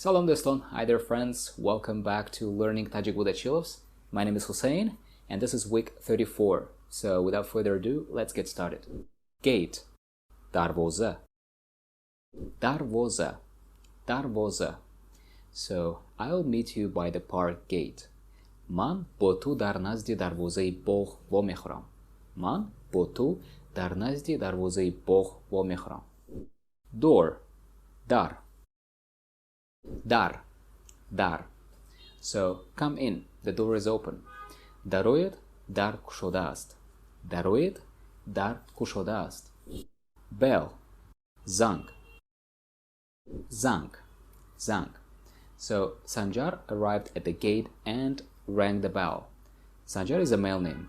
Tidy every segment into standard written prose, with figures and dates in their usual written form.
Salam doston, hi there friends, welcome back to Learning Tajik with Achilovs. My name is Hussein and this is week 34. So without further ado, let's get started. Gate, darvoza, darvoza, darvoza. So I'll meet you by the park gate. Man bo tu dar nazdi darvozaи боғ ва мехӯрам. Man bo tu dar nazdi darvozaи боғ ва мехӯрам. Door, dar, dar, dar. So come in, the door is open. Дароед дар кушода аст. Дароед дар кушода аст. Bell, занг, занг, занг. So Sanjar arrived at the gate and rang the bell. Sanjar is a male name.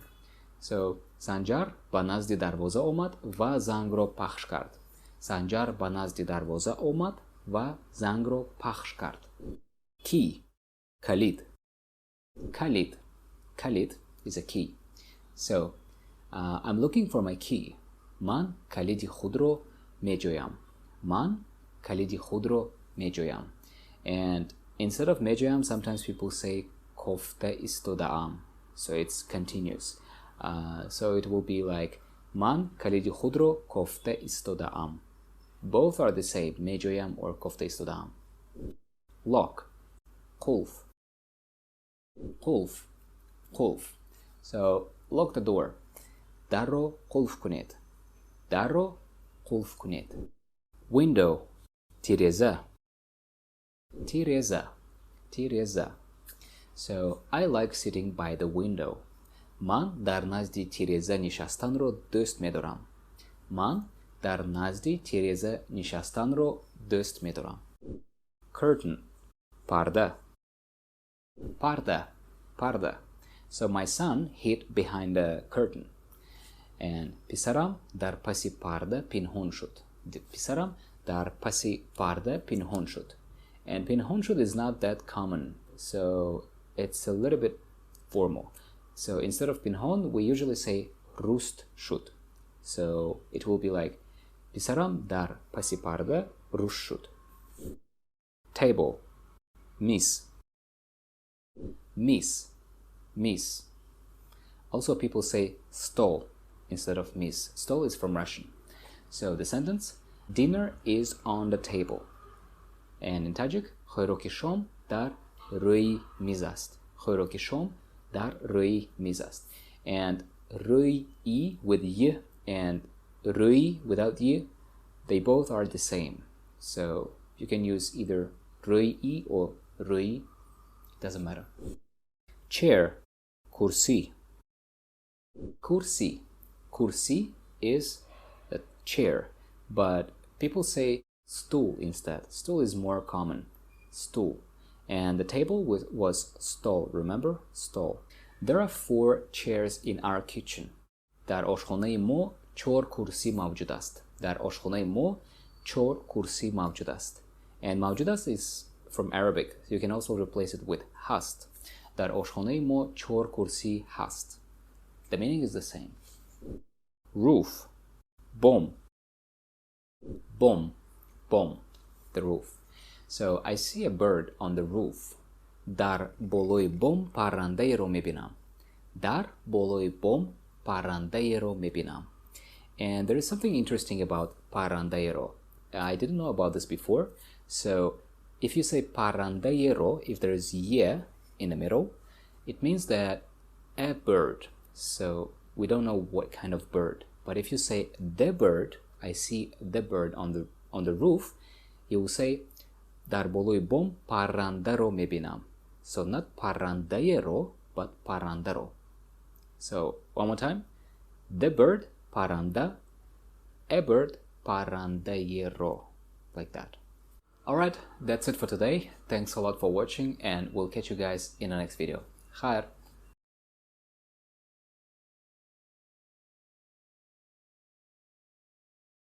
So Sanjar ба назди дарвоза омад ва зангро пахш кард. Sanjar ба назди дарвоза омад ва зангро пахш кард. Key, калид, калид, калид is a key. So I'm looking for my key. Ман калиди худро меҷоям. Ман калиди худро меҷоям. And instead of mejoyam, sometimes people say kofte istodaam. So it's continuous. So it will be like man kalidi khudro kofte istodaam. Both are the same, mejoyam or kofte istodaam. Lock, қулф, қулф, қулф. So lock the door. Darro қулф кунед. Darro қулф кунед. Window, тиреза. Tиреза, тиреза. So I like sitting by the window. Ман дар назди тиреза нишастанро дӯст медорам. Ман дар назди тиреза нишастанро дӯст медорам. Curtain, парда, парда, парда. So my son hid behind the curtain. And писарам дар паси парда пинҳон шуд. Писарам дар паси парда пинҳон шуд. And pinhon shud is not that common, so it's a little bit formal. So instead of pinhon, we usually say rust shud. So it will be like pisaram dar pasi parda rust shud. Table, mis, mis, mis. Also people say stol instead of mis. Stol is from Russian. So the sentence, dinner is on the table. And in Tajik, خوراک شام در روی میز است. خوراک شام در روی میز است. And روی e with y and روی without y, they both are the same. So you can use either روی e or روی, it doesn't matter. Chair, کورسී. کورسී. کورسී is a chair, but people say stool instead. Stool is more common. Stool. And the table was stol. Remember? Stol. There are 4 chairs in our kitchen. Дар ошхонаи мо 4 курсӣ мавҷуд аст. Дар ошхонаи мо 4 курсӣ мавҷуд аст. And mavjud ast is from Arabic. You can also replace it with hast. Дар ошхонаи мо 4 курсӣ ҳаст. The meaning is the same. Roof. Bom. Bom. Bom, the roof. So I see a bird on the roof. Дар болои бом паррандаеро мебинам. Дар болои бом паррандаеро мебинам. And there is something interesting about parrandaero. I didn't know about this before. So if you say parrandaero, if there is ye in the middle, it means that a bird. So we don't know what kind of bird. But if you say the bird, I see the bird on the roof, you will say дар болои бом паррандаро мебинам. So not паррандаеро, but паррандаро. So one more time. The bird, parranda. A bird, parrandaeро. Like that. Alright, that's it for today. Thanks a lot for watching and we'll catch you guys in the next video. Khair.